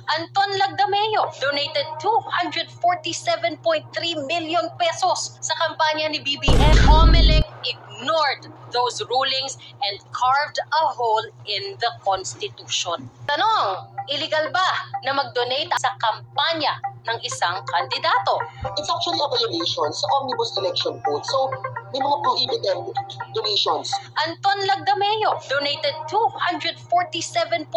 Anton Lagdameo donated 247.3 million pesos sa kampanya ni BBM. COMELEC ignored those rulings and carved a hole in the Constitution. Tanong, illegal ba na mag-donate sa kampanya ng isang kandidato? It's actually a violation sa omnibus election code. So, may mga prohibited donations. Anton Lagdameo donated 247.3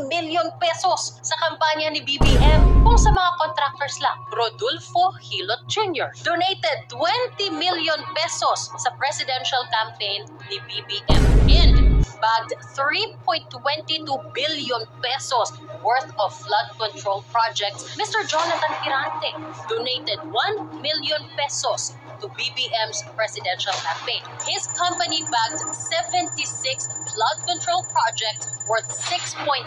million pesos sa kampanya ni BBM kung sa mga contractors lang. Rodolfo Hilot Jr. donated 20 million pesos sa presidential campaign ni BBM and bagged 3.22 billion pesos worth of flood control projects. Mr. Jonathan Tirante donated 1 million pesos to BBM's presidential campaign. His company bagged 76 flood control projects worth 6.77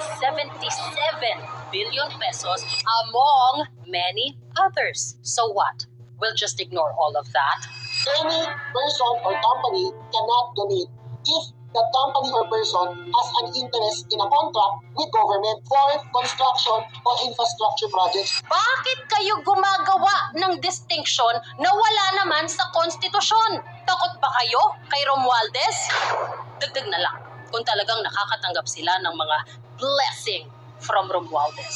billion pesos among many others. So what? We'll just ignore all of that. Any person or company cannot donate if that company or person has an interest in a contract with government for construction or infrastructure projects. Bakit kayo gumagawa ng distinction na wala naman sa konstitusyon? Takot ba kayo kay Romualdez? Dagdag na lang kung talagang nakakatanggap sila ng mga blessing from Romualdez.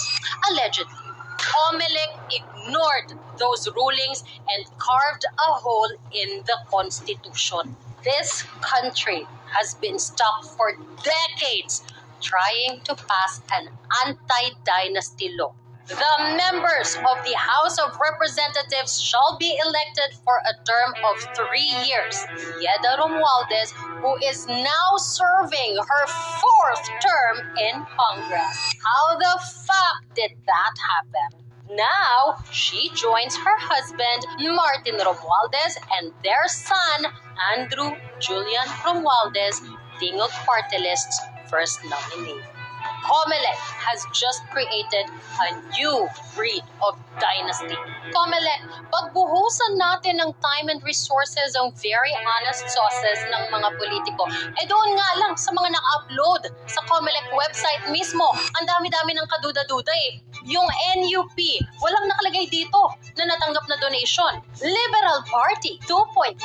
Allegedly, COMELEC ignored those rulings and carved a hole in the Constitution. This country has been stuck for decades trying to pass an anti-dynasty law. The members of the House of Representatives shall be elected for a term of 3 years. Yeda Romualdez, who is now serving her 4th term in Congress. How the fuck did that happen? Now, she joins her husband, Martin Romualdez, and their son, Andrew Julian Romualdez, Tingog Party List's first nominee. COMELEC has just created a new breed of dynasty. COMELEC, pagbuhusan natin ng time and resources ang very honest sauces ng mga politiko. Doon nga lang sa mga naka-upload sa COMELEC website mismo, ang dami-dami ng kaduda-duda eh. Yung NUP, walang nakalagay dito na natanggap na donation. Liberal Party, 2.85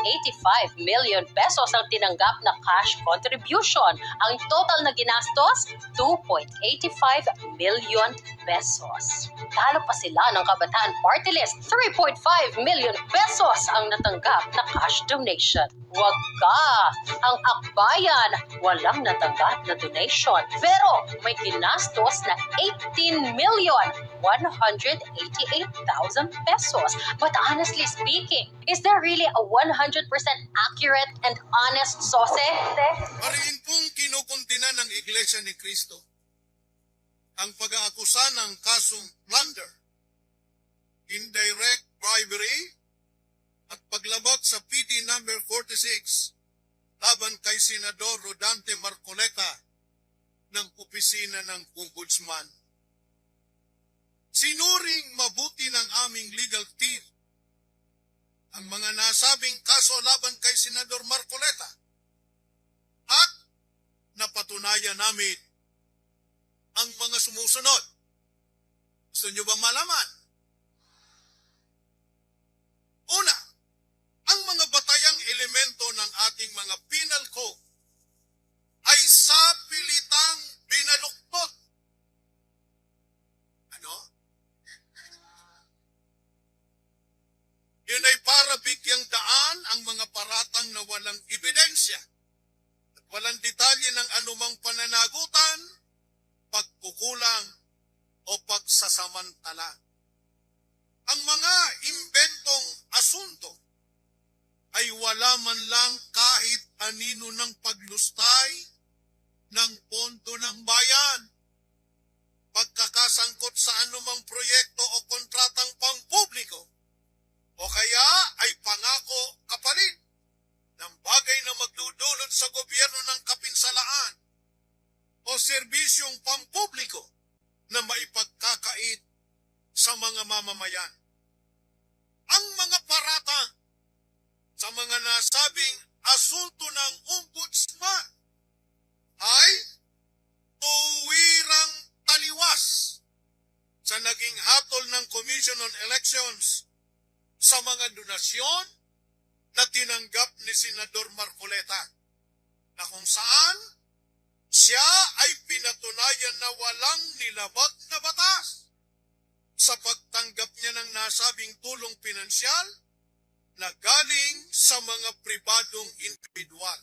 million pesos ang tinanggap na cash contribution. Ang total na ginastos, 2.85 million pesos. Talo pa sila ng Kabataan Party List, 3.5 million pesos ang natanggap na cash donation. Wag ka! Ang akbayan, walang natanggap na donation. Pero may ginastos na 18,188,000 pesos. But honestly speaking, is there really a 100% accurate and honest sauce? Mariin pong kinukuntina ng Iglesia ni Cristo ang pag-aakusa ng kasong plunder, indirect bribery, at paglabag sa PD number 46 laban kay Senador Rodante Marcoleta ng opisina ng Ombudsman. Sinuring mabuti ng aming legal team ang mga nasabing kaso laban kay Senador Marcoleta at napatunayan namin ang mga sumusunod. Gusto nyo bang malaman? Una, ang mga batayang elemento ng ating mga penal code ay sapilitang binaluktot. Ano? Yun ay para bigyang daan ang mga paratang na walang ebidensya at walang detalye ng anumang pananagutan, pagkukulang o pagsasamantala. Ang mga imbentong asunto ay wala man lang kahit anino ng paglustay ng pondo ng bayan, pagkakasangkot sa anumang proyekto o kontratang pampubliko, o kaya ay pangako kapalit ng bagay na magdudulot sa gobyerno ng kapinsalaan o serbisyong pampubliko na maipagkakait sa mga mamamayan. Ang mga paratang sa mga nasabing asunto ng ombudsman ay tuwirang taliwas sa naging hatol ng Commission on Elections sa mga donasyon na tinanggap ni Senador Marcoleta, na kung saan siya ay pinatunayan na walang nilabag na batas sa pagtanggap niya ng nasabing tulong pinansyal na galing sa mga pribadong individual.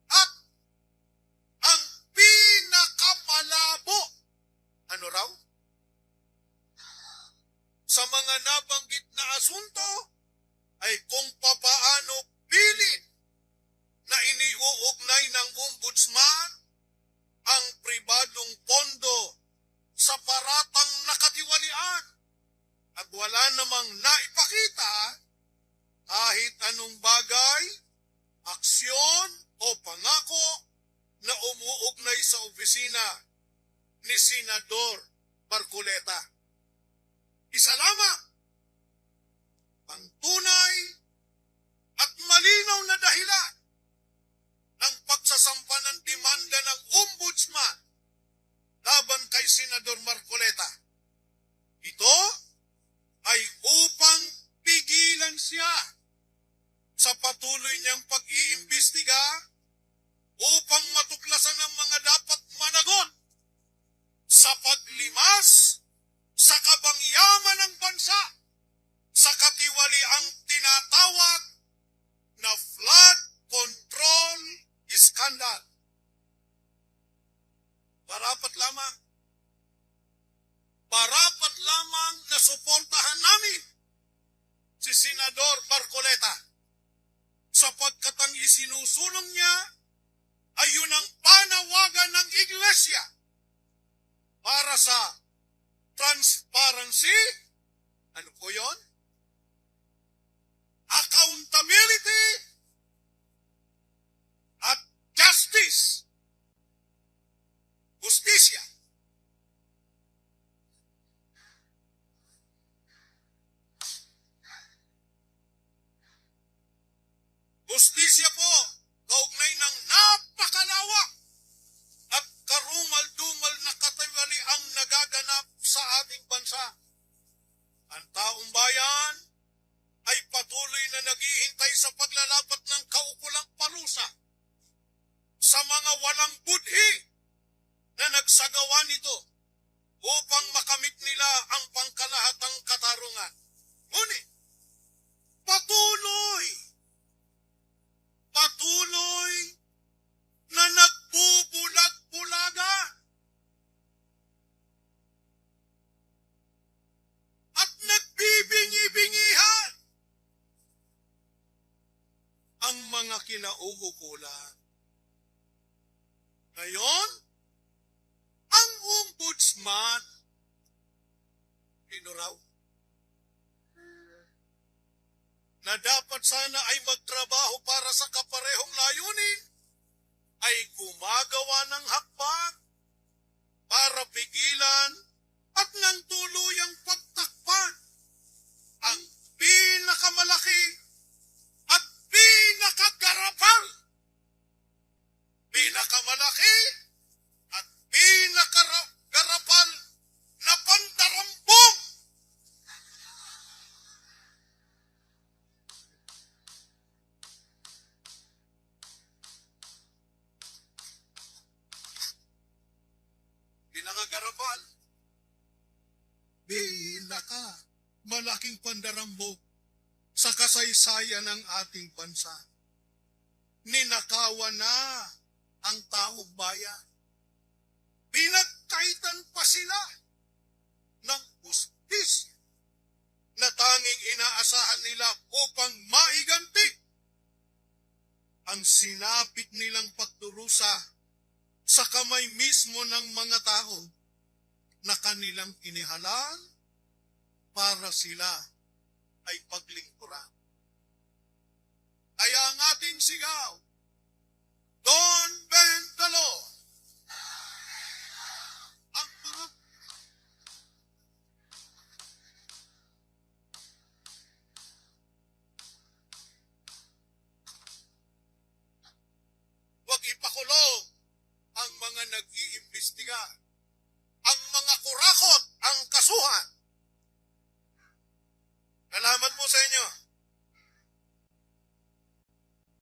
At ang pinakamalabo, ano raw? Sa mga nabanggit na asunto ay kung papaano pilit na iniuugnay ng ombudsman ang pribadong pondo sa paratang nakatiwalian at wala namang naipakita kahit anong bagay, aksyon o pangako na umuugnay sa opisina ni Senador Marcoleta. Isa lamang ang tunay at malinaw na dahilan ng pagsasampa ng demanda ng ombudsman laban kay Senador Marcoleta. Ito ay upang pigilan siya sa patuloy niyang pag-iimbestiga upang matuklasan ang mga dapat managon sa paglimas sa kabangyaman ng bansa sa katiwaliang tinatawag na flood control scandal. Parapat lamang na suportahan namin si Senador Marcoleta sapagkat ang isinusulong niya ay yun ang panawagan ng Iglesia para sa transparency, ano po yun? Accountability at justice. Justisya. Justisya po, kaugnay ng napakalawak at karumal-dumal na katiwali ang nagaganap sa ating bansa. Ang taong bayan ay patuloy na naghihintay sa paglalapat ng kaukulang parusa sa mga walang budhi na nagsagawa nito upang makamit nila ang pangkalahatang katarungan. Ngunit, patuloy na nagbubulag-bulaga at nagbibingi-bingihan ang mga kinauukulan. Ngayon, ang ombudsman, raw, na dapat sana ay magtrabaho para sa kaparehong layunin, ay gumagawa ng hakbang para pigilan at ng tuluyang pagtakpan ang pinakamalaki at pinakamalaki at pinakagarapal na pandarambong malaking pandarambog sa kasaysayan ng ating bansa. Ninakawan na ang taong bayan. Pinagkaitan pa sila ng hustisya na tanging inaasahan nila upang maiganti ang sinapit nilang pagdurusa sa kamay mismo ng mga tao na kanilang inihalal para sila ay paglingkuran. Kaya ang ating sigaw, Don't bend the law.